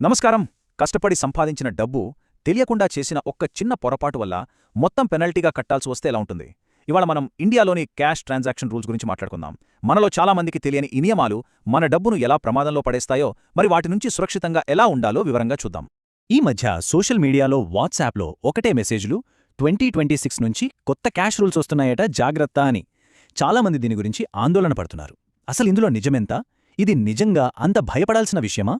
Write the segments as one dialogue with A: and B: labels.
A: నమస్కారం. కష్టపడి సంపాదించిన డబ్బు తెలియకుండా చేసిన ఒక్క చిన్న పొరపాటు వల్ల మొత్తం పెనల్టీగా కట్టాల్సి వస్తే ఎలా ఉంటుంది? ఇవాళ మనం ఇండియాలోని క్యాష్ ట్రాన్సాక్షన్ రూల్స్ గురించి మాట్లాడుకుందాం. మనలో చాలామందికి తెలియని ఈ నియమాలు మన డబ్బును ఎలా ప్రమాదంలో పడేస్తాయో, మరి వాటి నుంచి సురక్షితంగా ఎలా ఉండాలో వివరంగా చూద్దాం. ఈ మధ్య సోషల్ మీడియాలో, వాట్సాప్లో ఒకటే మెసేజ్లు 2026 నుంచి కొత్త క్యాష్ రూల్స్ వస్తున్నాయట, జాగ్రత్త అని. చాలామంది దీని గురించి ఆందోళన పడుతున్నారు. అసలు ఇందులో నిజమెంత? ఇది నిజంగా అంత భయపడాల్సిన విషయమా?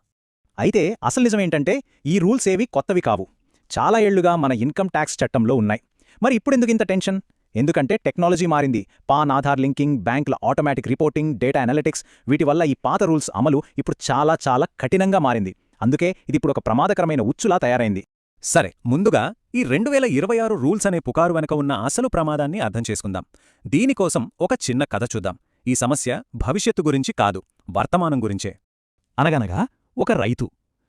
A: అయితే అసలు నిజమేంటంటే, ఈ రూల్స్ ఏవి కొత్తవి కావు. చాలా ఏళ్లుగా మన ఇన్కమ్ ట్యాక్స్ చట్టంలో ఉన్నాయి. మరి ఇప్పుడెందుకు ఇంత టెన్షన్? ఎందుకంటే టెక్నాలజీ మారింది. పాన్, ఆధార్ లింకింగ్, బ్యాంకుల ఆటోమేటిక్ రిపోర్టింగ్, డేటా అనలిటిక్స్, వీటి వల్ల ఈ పాత రూల్స్ అమలు ఇప్పుడు చాలా కఠినంగా మారింది. అందుకే ఇది ఇప్పుడు ఒక ప్రమాదకరమైన ఉచ్చులా తయారైంది.
B: సరే, ముందుగా ఈ 2026 రూల్స్ అనే పుకారు వెనక ఉన్న అసలు ప్రమాదాన్ని అర్థం చేసుకుందాం. దీనికోసం ఒక చిన్న కథ చూద్దాం. ఈ సమస్య భవిష్యత్తు గురించి కాదు, వర్తమానం గురించే.
A: అనగనగా ఒక రైతు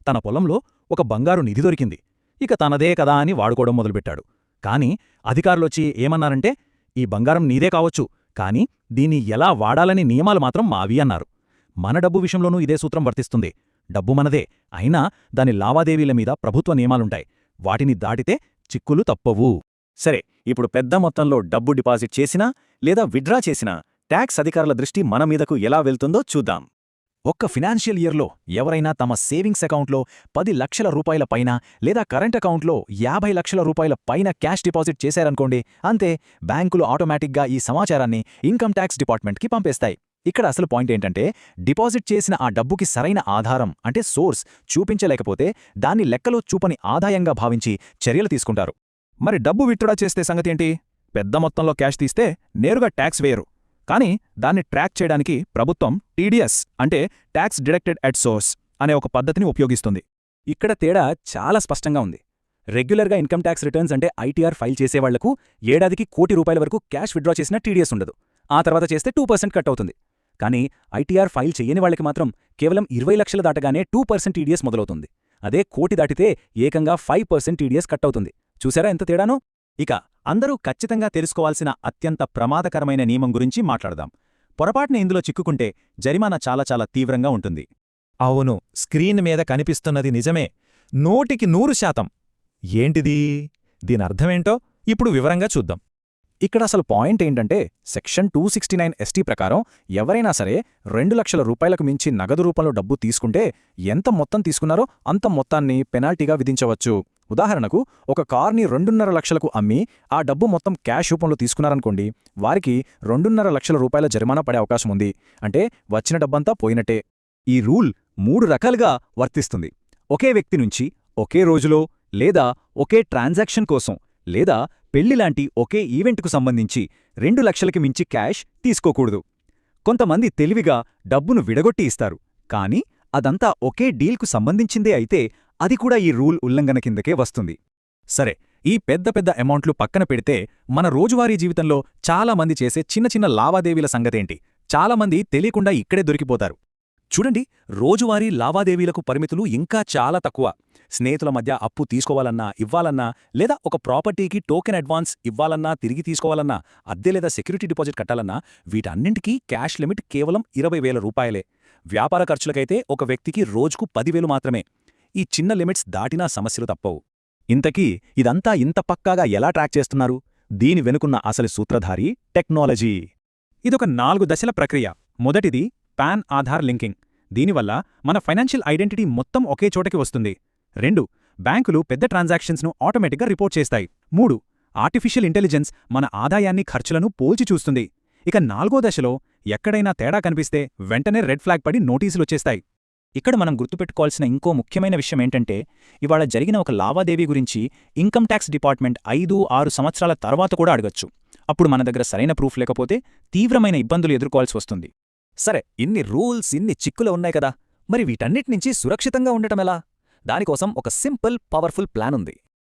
A: తన పొలంలో ఒక బంగారు నిధి దొరికింది. ఇక తనదే కదా అని వాడుకోవడం మొదలుపెట్టాడు. కాని అధికారులొచ్చి ఏమన్నారంటే, ఈ బంగారం నీదే కావచ్చు, కాని దీన్ని ఎలా వాడాలని నియమాలు మాత్రం మావి అన్నారు. మన డబ్బు విషయంలోనూ ఇదే సూత్రం వర్తిస్తుంది. డబ్బు మనదే, అయినా దాని లావాదేవీల మీద ప్రభుత్వ నియమాలుంటాయి. వాటిని దాటితే చిక్కులు తప్పవు.
B: సరే, ఇప్పుడు పెద్ద మొత్తంలో డబ్బు డిపాజిట్ చేసినా లేదా విత్డ్రా చేసినా ట్యాక్స్ అధికారుల దృష్టి మన మీదకు ఎలా వెళ్తుందో చూద్దాం.
A: ఒక్క ఫినాన్షియల్ ఇయర్లో ఎవరైనా తమ సేవింగ్స్ అకౌంట్లో 10 లక్షల రూపాయల పైన లేదా కరెంట్ అకౌంట్లో 50 లక్షల రూపాయల పైన క్యాష్ డిపాజిట్ చేశారనుకోండి, అంతే, బ్యాంకులు ఆటోమేటిక్గా ఈ సమాచారాన్ని ఇన్కమ్ ట్యాక్స్ డిపార్ట్మెంట్కి పంపేస్తాయి. ఇక్కడ అసలు పాయింట్ ఏంటంటే, డిపాజిట్ చేసిన ఆ డబ్బుకి సరైన ఆధారం అంటే సోర్స్ చూపించలేకపోతే దాన్ని లెక్కలో చూపని ఆదాయంగా భావించి చర్యలు తీసుకుంటారు.
B: మరి డబ్బు విత్డ్రా చేస్తే సంగతేంటి? పెద్ద మొత్తంలో క్యాష్ తీస్తే నేరుగా ట్యాక్స్ వేయరు. కానీ దాన్ని ట్రాక్ చేయడానికి ప్రభుత్వం టీడీఎస్ అంటే ట్యాక్స్ డిడక్టెడ్ ఎట్ సోర్స్ అనే ఒక పద్ధతిని ఉపయోగిస్తుంది.
A: ఇక్కడ తేడా చాలా స్పష్టంగా ఉంది. రెగ్యులర్గా ఇన్కమ్ ట్యాక్స్ రిటర్న్స్ అంటే ఐటీఆర్ ఫైల్ చేసేవాళ్లకు ఏడాదికి ₹1 కోటి వరకు క్యాష్ విత్డ్రా చేసిన టీడీఎస్ ఉండదు. ఆ తర్వాత చేస్తే 2% కట్ అవుతుంది. కానీ ఐటీఆర్ ఫైల్ చెయ్యని వాళ్లకి మాత్రం కేవలం 20 లక్షలు దాటగానే 2% టీడీఎస్ మొదలవుతుంది. అదే కోటి దాటితే ఏకంగా 5% టీడీఎస్ కట్ అవుతుంది. చూసారా ఎంత తేడానో?
B: ఇక అందరూ ఖచ్చితంగా తెలుసుకోవాల్సిన అత్యంత ప్రమాదకరమైన నియమం గురించి మాట్లాడదాం. పొరపాటున ఇందులో చిక్కుకుంటే జరిమానా చాలా తీవ్రంగా ఉంటుంది.
A: అవును, స్క్రీన్ మీద కనిపిస్తున్నది నిజమే. 100% ఏంటిది? దీనర్థమేంటో ఇప్పుడు వివరంగా చూద్దాం. ఇక్కడ అసలు పాయింట్ ఏంటంటే, సెక్షన్ 269 ST ప్రకారం ఎవరైనా సరే 2 లక్షల రూపాయలకు మించి నగదు రూపంలో డబ్బు తీసుకుంటే ఎంత మొత్తం తీసుకున్నారో అంత మొత్తాన్ని పెనాల్టీగా విధించవచ్చు. ఉదాహరణకు, ఒక కార్ని 2.5 లక్షలకు అమ్మి ఆ డబ్బు మొత్తం క్యాష్ రూపంలో తీసుకున్నారనుకోండి, వారికి 2.5 లక్షల రూపాయల జరిమానా పడే అవకాశం ఉంది. అంటే వచ్చిన డబ్బంతా పోయినట్టే.
B: ఈ రూల్ 3 రకాలుగా వర్తిస్తుంది. ఒకే వ్యక్తి నుంచి ఒకే రోజులో, లేదా ఒకే ట్రాన్సాక్షన్ కోసం, లేదా పెళ్లిలాంటి ఒకే ఈవెంట్కు సంబంధించి 2 లక్షలకి మించి క్యాష్ తీసుకోకూడదు. కొంతమంది తెలివిగా డబ్బును విడగొట్టి ఇస్తారు, కానీ అదంతా ఒకే డీల్కు సంబంధించిందే అయితే అది కూడా ఈ రూల్ ఉల్లంఘన కిందకే వస్తుంది.
A: సరే, ఈ పెద్ద అమౌంట్లు పక్కన పెడితే మన రోజువారీ జీవితంలో చాలామంది చేసే చిన్న లావాదేవీల సంగతేంటి? చాలామంది తెలియకుండా ఇక్కడే దొరికిపోతారు. చూడండి, రోజువారీ లావాదేవీలకు పరిమితులు ఇంకా చాలా తక్కువ. స్నేహితుల మధ్య అప్పు తీసుకోవాలన్నా, ఇవ్వాలన్నా, లేదా ఒక ప్రాపర్టీకి టోకెన్ అడ్వాన్స్ ఇవ్వాలన్నా, తిరిగి తీసుకోవాలన్నా, అద్దె లేదా సెక్యూరిటీ డిపాజిట్ కట్టాలన్నా, వీటన్నింటికీ క్యాష్ లిమిట్ కేవలం 20,000 రూపాయలే. వ్యాపార ఖర్చులకైతే ఒక వ్యక్తికి రోజుకు 10,000 మాత్రమే. ఈ చిన్న లిమిట్స్ దాటినా సమస్యలు తప్పవు. ఇంతకీ ఇదంతా ఇంత పక్కాగా ఎలా ట్రాక్ చేస్తున్నారు? దీని వెనుకున్న అసలు సూత్రధారి టెక్నాలజీ.
B: ఇదొక 4 దశల ప్రక్రియ. మొదటిది పాన్, ఆధార్ లింకింగ్. దీనివల్ల మన ఫైనాన్షియల్ ఐడెంటిటీ మొత్తం ఒకే చోటకి వస్తుంది. 2. బ్యాంకులు పెద్ద ట్రాన్సాక్షన్స్ను ఆటోమేటిక్గా రిపోర్ట్ చేస్తాయి. 3. ఆర్టిఫిషియల్ ఇంటెలిజెన్స్ మన ఆదాయాన్ని, ఖర్చులను పోల్చి చూస్తుంది. ఇక 4వ దశలో ఎక్కడైనా తేడా కనిపిస్తే వెంటనే రెడ్ ఫ్లాగ్ పడి నోటీసులొచ్చేస్తాయి.
A: ఇక్కడ మనం గుర్తుపెట్టుకోవాల్సిన ఇంకో ముఖ్యమైన విషయమేంటంటే, ఇవాళ జరిగిన ఒక లావాదేవీ గురించి ఇన్కమ్ ట్యాక్స్ డిపార్ట్మెంట్ 5-6 సంవత్సరాల తర్వాత కూడా అడగచ్చు. అప్పుడు మన దగ్గర సరైన ప్రూఫ్ లేకపోతే తీవ్రమైన ఇబ్బందులు ఎదుర్కోవాల్సి వస్తుంది.
B: సరే, ఇన్ని రూల్స్, ఇన్ని చిక్కులు ఉన్నాయి కదా, మరి వీటన్నిటినుంచి సురక్షితంగా ఉండటమెలా? దానికోసం ఒక సింపుల్, పవర్ఫుల్ ప్లాన్ ఉంది.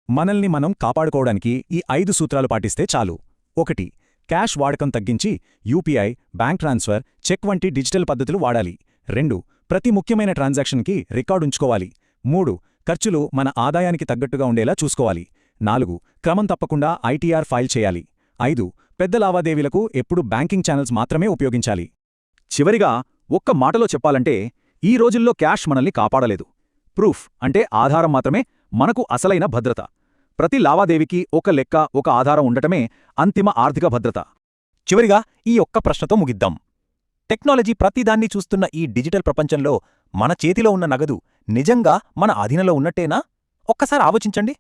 A: మనల్ని మనం కాపాడుకోవడానికి ఈ 5 సూత్రాలు పాటిస్తే చాలు. 1. క్యాష్ వాడకం తగ్గించి యూపీఐ, బ్యాంక్ ట్రాన్స్ఫర్, చెక్ వంటి డిజిటల్ పద్ధతులు వాడాలి. 2. ప్రతి ముఖ్యమైన ట్రాన్సాక్షన్కి రికార్డుంచుకోవాలి. 3. ఖర్చులు మన ఆదాయానికి తగ్గట్టుగా ఉండేలా చూసుకోవాలి. 4. క్రమం తప్పకుండా ఐటీఆర్ ఫైల్ చేయాలి. 5. పెద్ద లావాదేవీలకు ఎప్పుడు బ్యాంకింగ్ ఛానల్స్ మాత్రమే ఉపయోగించాలి.
B: చివరిగా ఒక్క మాటలో చెప్పాలంటే, ఈ రోజుల్లో క్యాష్ మనల్ని కాపాడలేదు, ప్రూఫ్ అంటే ఆధారం మాత్రమే మనకు అసలైన భద్రత. ప్రతి లావాదేవీకి ఒక లెక్క, ఒక ఆధారం ఉండటమే అంతిమ ఆర్థిక భద్రత.
C: చివరిగా ఈ ఒక్క ప్రశ్నతో ముగిద్దాం. టెక్నాలజీ ప్రతిదాన్ని చూస్తున్న ఈ డిజిటల్ ప్రపంచంలో మన చేతిలో ఉన్న నగదు నిజంగా మన అధీనంలో ఉన్నట్టేనా? ఒక్కసారి ఆలోచించండి.